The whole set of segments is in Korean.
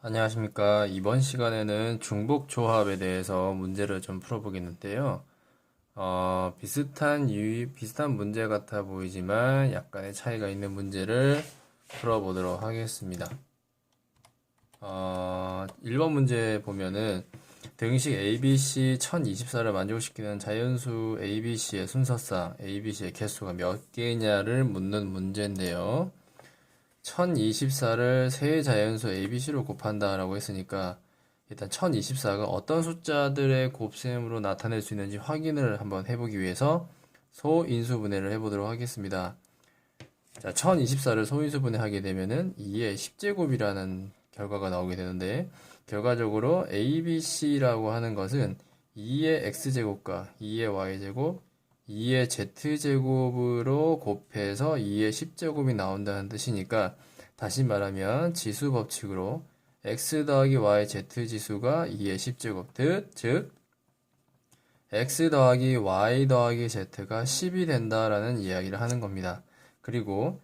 안녕하십니까. 이번 시간에는 중복 조합에 대해서 문제를 좀 풀어보겠는데요. 비슷한 문제 같아 보이지만 약간의 차이가 있는 문제를 풀어보도록 하겠습니다. 1번 문제 보면은 등식 ABC 1024를 만족시키는 자연수 ABC의 순서상 ABC의 개수가 몇 개냐를 묻는 문제인데요. 1024를 세 자연수 ABC로 곱한다라고 했으니까 일단 1024가 어떤 숫자들의 곱셈으로 나타낼 수 있는지 확인을 한번 해보기 위해서 소인수분해를 해보도록 하겠습니다. 자, 1024를 소인수분해하게 되면은 2의 10제곱이라는 결과가 나오게 되는데 결과적으로 ABC라고 하는 것은 2의 X제곱과 2의 Y제곱, 2의 Z제곱으로 곱해서 2의 10제곱이 나온다는 뜻이니까 다시 말하면 지수 법칙으로 X 더하기 Y Z 지수가 2의 10제곱 즉 X 더하기 Y 더하기 Z가 10이 된다라는 이야기를 하는 겁니다. 그리고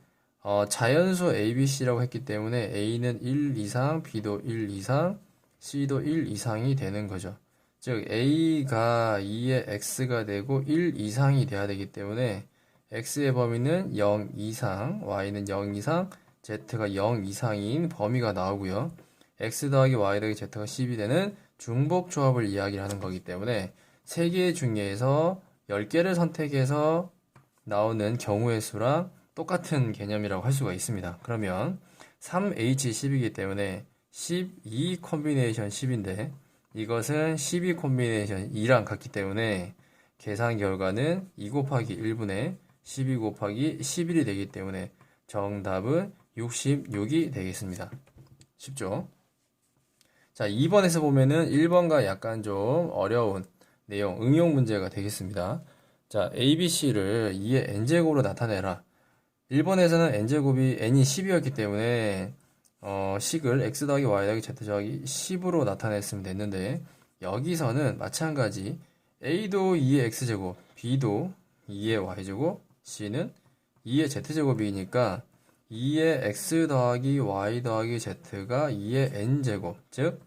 자연수 ABC라고 했기 때문에 A는 1 이상, B도 1 이상, C도 1 이상이 되는 거죠. 즉 A가 2의 X가 되고 1 이상이 돼야 되기 때문에 X의 범위는 0 이상, Y는 0 이상, Z가 0 이상인 범위가 나오고요. X 더하기 Y 더하기 Z가 10이 되는 중복 조합을 이야기하는 거기 때문에 3개 중에서 10개를 선택해서 나오는 경우의 수랑 똑같은 개념이라고 할 수가 있습니다. 그러면 3H10이기 때문에 12 콤비네이션 10인데 이것은 12 콤비네이션 2랑 같기 때문에 계산 결과는 2 곱하기 1분의 12 곱하기 11이 되기 때문에 정답은 66이 되겠습니다. 쉽죠? 자, 2번에서 보면은 1번과 약간 좀 어려운 내용, 응용 문제가 되겠습니다. 자, ABC를 2의 n제곱으로 나타내라. 1번에서는 n제곱이 n이 10이었기 때문에 식을 x 더하기 y 더하기 z 더하기 10으로 나타냈으면 됐는데 여기서는 마찬가지 a도 2의 x제곱, b도 2의 y제곱, c는 2의 z제곱이니까 2의 x 더하기 y 더하기 z가 2의 n제곱, 즉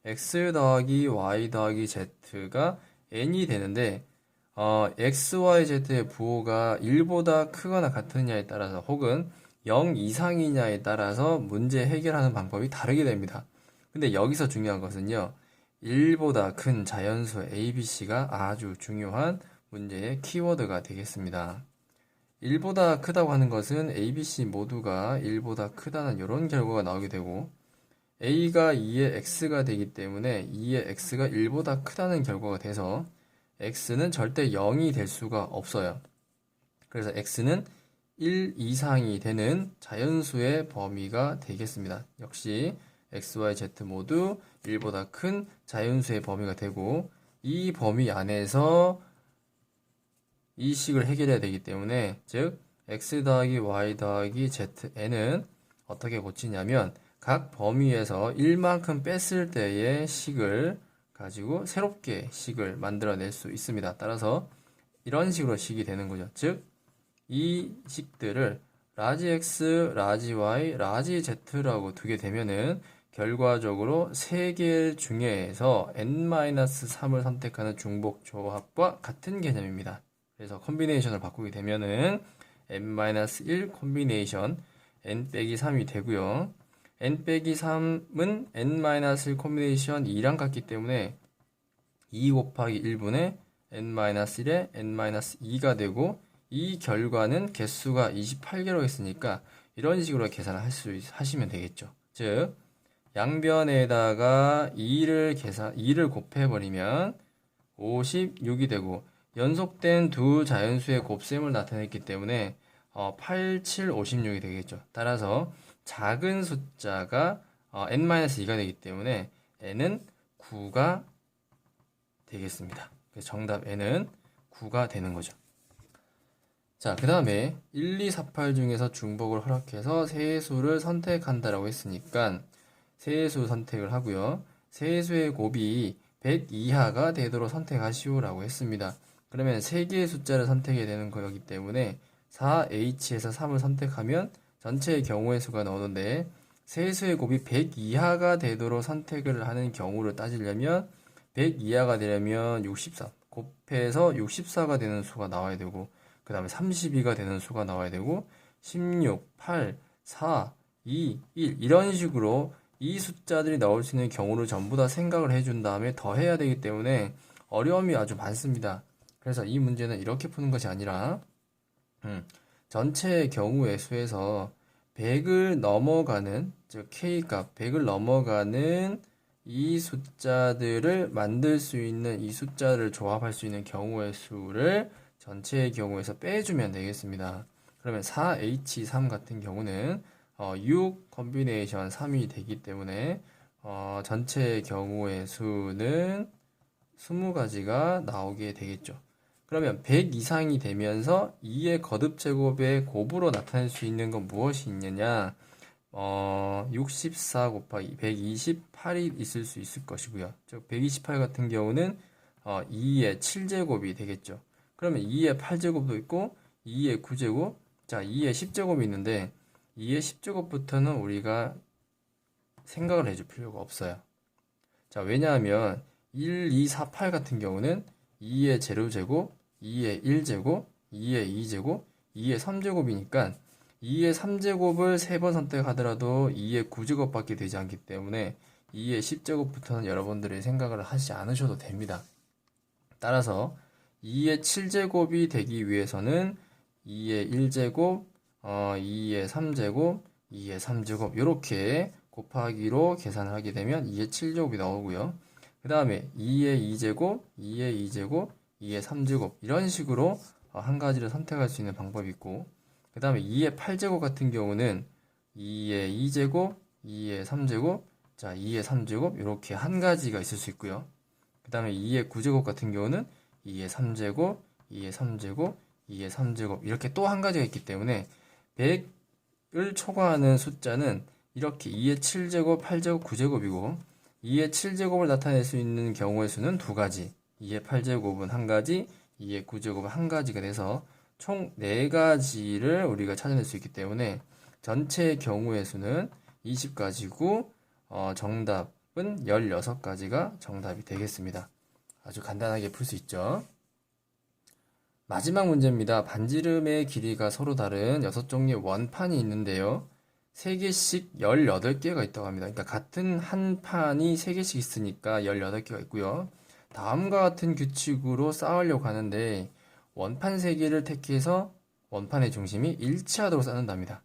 x 더하기 y 더하기 z가 n이 되는데 x, y, z의 부호가 1보다 크거나 같으냐에 따라서 혹은 0 이상이냐에 따라서 문제 해결하는 방법이 다르게 됩니다. 근데 여기서 중요한 것은요. 1보다 큰 자연수 ABC가 아주 중요한 문제의 키워드가 되겠습니다. 1보다 크다고 하는 것은 ABC 모두가 1보다 크다는 이런 결과가 나오게 되고 A가 2의 X가 되기 때문에 2의 X가 1보다 크다는 결과가 돼서 X는 절대 0이 될 수가 없어요. 그래서 X는 1 이상이 되는 자연수의 범위가 되겠습니다. 역시 X, Y, Z 모두 1보다 큰 자연수의 범위가 되고 이 범위 안에서 이 식을 해결해야 되기 때문에 즉 X 더하기 Y 더하기 ZN은 어떻게 고치냐면 각 범위에서 1만큼 뺐을 때의 식을 가지고 새롭게 식을 만들어낼 수 있습니다. 따라서 이런 식으로 식이 되는 거죠. 즉, 이 식들을 라지 X, 라지 Y, 라지 Z라고 두게 되면은 결과적으로 3개 중에서 n-3을 선택하는 중복 조합과 같은 개념입니다. 그래서 콤비네이션을 바꾸게 되면은 n-1 콤비네이션 n-3이 되고요. n-3은 n-1 콤비네이션 2랑 같기 때문에 2 곱하기 1분의 n-1에 n-2가 되고 이 결과는 개수가 28개로 했으니까 이런 식으로 계산을 하시면 되겠죠. 즉 양변에다가 2를 곱해버리면 56이 되고 연속된 두 자연수의 곱셈을 나타냈기 때문에 8, 7, 56이 되겠죠. 따라서 작은 숫자가 n-2가 되기 때문에 n은 9가 되겠습니다. 그래서 정답 n은 9가 되는 거죠. 자, 그 다음에 1, 2, 4, 8 중에서 중복을 허락해서 세수를 선택한다라고 했으니까 세수 선택을 하고요. 세수의 곱이 100 이하가 되도록 선택하시오라고 했습니다. 그러면 3개의 숫자를 선택해야 되는 거기 때문에 4H에서 3을 선택하면 전체의 경우의 수가 나오는데 세수의 곱이 100 이하가 되도록 선택을 하는 경우를 따지려면 100 이하가 되려면 64 곱해서 64가 되는 수가 나와야 되고 그 다음에 32가 되는 수가 나와야 되고 16, 8, 4, 2, 1 이런 식으로 이 숫자들이 나올 수 있는 경우를 전부 다 생각을 해준 다음에 더해야 되기 때문에 어려움이 아주 많습니다. 그래서 이 문제는 이렇게 푸는 것이 아니라 전체 경우의 수에서 100을 넘어가는 즉 K값 100을 넘어가는 이 숫자들을 만들 수 있는 이 숫자를 조합할 수 있는 경우의 수를 전체의 경우에서 빼주면 되겠습니다. 그러면 4H3 같은 경우는 6 컨비네이션 3이 되기 때문에 전체의 경우의 수는 20가지가 나오게 되겠죠. 그러면 100 이상이 되면서 2의 거듭 제곱의 곱으로 나타낼 수 있는 건 무엇이 있느냐? 64 곱하기 128이 있을 수 있을 것이고요. 즉 128 같은 경우는 2의 7제곱이 되겠죠. 그러면 2의 8제곱도 있고 2의 9제곱, 자 2의 10제곱이 있는데 2의 10제곱부터는 우리가 생각을 해줄 필요가 없어요. 자 왜냐하면 1, 2, 4, 8 같은 경우는 2의 제로제곱, 2의 1제곱, 2의 2제곱, 2의 3제곱이니까 2의 3제곱을 3번 선택하더라도 2의 9제곱밖에 되지 않기 때문에 2의 10제곱부터는 여러분들이 생각을 하지 않으셔도 됩니다. 따라서 2의 7제곱이 되기 위해서는 2의 1제곱, 2의 3제곱, 2의 3제곱 이렇게 곱하기로 계산을 하게 되면 2의 7제곱이 나오고요. 그 다음에 2의 2제곱, 2의 2제곱, 2의 3제곱 이런 식으로 한 가지를 선택할 수 있는 방법이 있고 그 다음에 2의 8제곱 같은 경우는 2의 2제곱, 2의 3제곱, 자 2의 3제곱 이렇게 한 가지가 있을 수 있고요. 그 다음에 2의 9제곱 같은 경우는 2의 3제곱, 2의 3제곱, 2의 3제곱 이렇게 또 한 가지가 있기 때문에 100을 초과하는 숫자는 이렇게 2의 7제곱, 8제곱, 9제곱이고 2의 7제곱을 나타낼 수 있는 경우의 수는 두 가지 2의 8제곱은 한 가지 2의 9제곱은 한 가지가 돼서 총 4가지를 우리가 찾아낼 수 있기 때문에 전체 경우의 수는 20가지고 정답은 16가지가 정답이 되겠습니다. 아주 간단하게 풀 수 있죠. 마지막 문제입니다. 반지름의 길이가 서로 다른 6종류의 원판이 있는데요. 3개씩 18개가 있다고 합니다. 그러니까 같은 한 판이 3개씩 있으니까 18개가 있고요. 다음과 같은 규칙으로 쌓으려고 하는데 원판 3개를 택해서 원판의 중심이 일치하도록 쌓는답니다.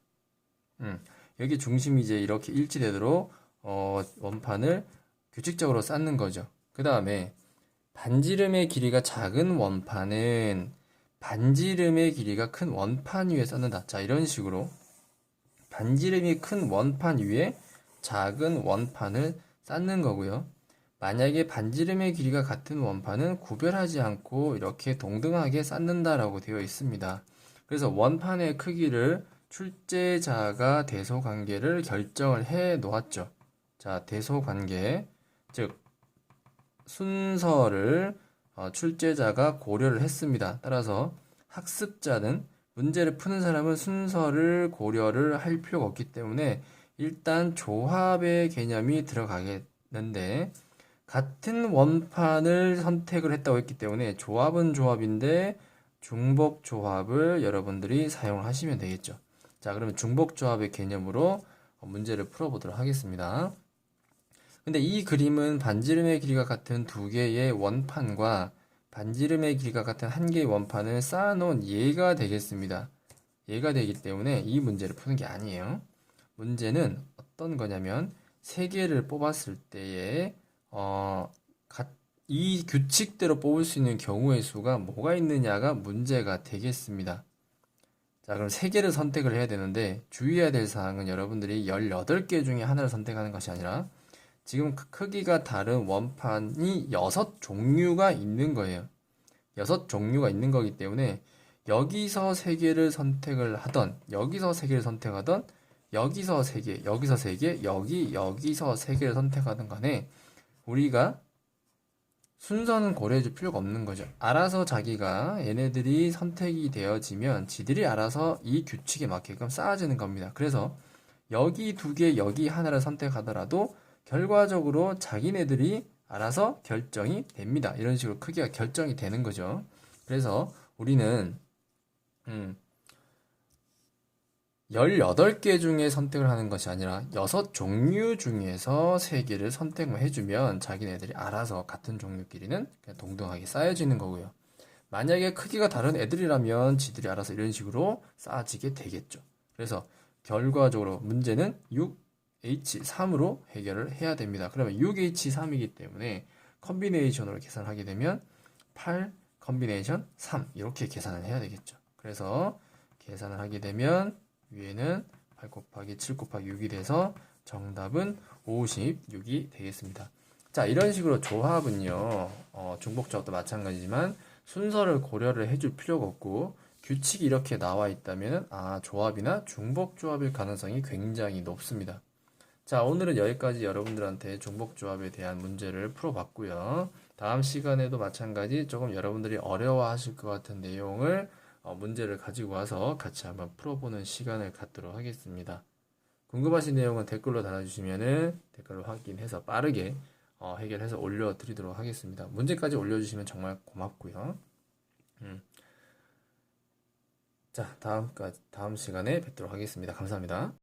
여기 중심이 이제 이렇게 일치되도록 원판을 규칙적으로 쌓는 거죠. 그 다음에 반지름의 길이가 작은 원판은 반지름의 길이가 큰 원판 위에 쌓는다. 자, 이런 식으로 반지름이 큰 원판 위에 작은 원판을 쌓는 거고요. 만약에 반지름의 길이가 같은 원판은 구별하지 않고 이렇게 동등하게 쌓는다라고 되어 있습니다. 그래서 원판의 크기를 출제자가 대소관계를 결정을 해 놓았죠. 자, 대소관계, 즉 순서를 출제자가 고려를 했습니다. 따라서 학습자는 문제를 푸는 사람은 순서를 고려를 할 필요가 없기 때문에 일단 조합의 개념이 들어가겠는데 같은 원판을 선택을 했다고 했기 때문에 조합은 조합인데 중복 조합을 여러분들이 사용을 하시면 되겠죠. 자, 그러면 중복 조합의 개념으로 문제를 풀어보도록 하겠습니다. 근데 이 그림은 반지름의 길이가 같은 두 개의 원판과 반지름의 길이가 같은 한 개의 원판을 쌓아놓은 예가 되겠습니다. 예가 되기 때문에 이 문제를 푸는 게 아니에요. 문제는 어떤 거냐면 세 개를 뽑았을 때에 이 규칙대로 뽑을 수 있는 경우의 수가 뭐가 있느냐가 문제가 되겠습니다. 자, 그럼 세 개를 선택을 해야 되는데 주의해야 될 사항은 여러분들이 18개 중에 하나를 선택하는 것이 아니라 지금 크기가 다른 원판이 6종류가 있는 거예요. 6종류가 있는 거기 때문에 여기서 3개를 선택을 하던 여기서 3개를 선택하던 여기서 3개, 여기서 3개, 여기서 3개를 선택하던 간에 우리가 순서는 고려해 줄 필요가 없는 거죠. 알아서 자기가 얘네들이 선택이 되어지면 지들이 알아서 이 규칙에 맞게끔 쌓아지는 겁니다. 그래서 여기 두 개, 여기 하나를 선택하더라도 결과적으로 자기네들이 알아서 결정이 됩니다. 이런 식으로 크기가 결정이 되는 거죠. 그래서 우리는 18개 중에 선택을 하는 것이 아니라 6종류 중에서 3개를 선택만 해주면 자기네들이 알아서 같은 종류끼리는 그냥 동등하게 쌓여지는 거고요. 만약에 크기가 다른 애들이라면 지들이 알아서 이런 식으로 쌓아지게 되겠죠. 그래서 결과적으로 문제는 6H3으로 해결을 해야 됩니다. 그러면 6H3이기 때문에 컨비네이션으로 계산하게 되면 8 컨비네이션 3 이렇게 계산을 해야 되겠죠. 그래서 계산을 하게 되면 위에는 8 곱하기 7 곱하기 6이 돼서 정답은 56이 되겠습니다. 자, 이런 식으로 조합은요, 중복조합도 마찬가지지만 순서를 고려를 해줄 필요가 없고 규칙이 이렇게 나와 있다면 조합이나 중복조합일 가능성이 굉장히 높습니다. 자, 오늘은 여기까지 여러분들한테 중복조합에 대한 문제를 풀어봤고요. 다음 시간에도 마찬가지 조금 여러분들이 어려워하실 것 같은 내용을 문제를 가지고 와서 같이 한번 풀어보는 시간을 갖도록 하겠습니다. 궁금하신 내용은 댓글로 달아주시면은 댓글로 확인해서 빠르게 해결해서 올려드리도록 하겠습니다. 문제까지 올려주시면 정말 고맙고요. 자, 다음 시간에 뵙도록 하겠습니다. 감사합니다.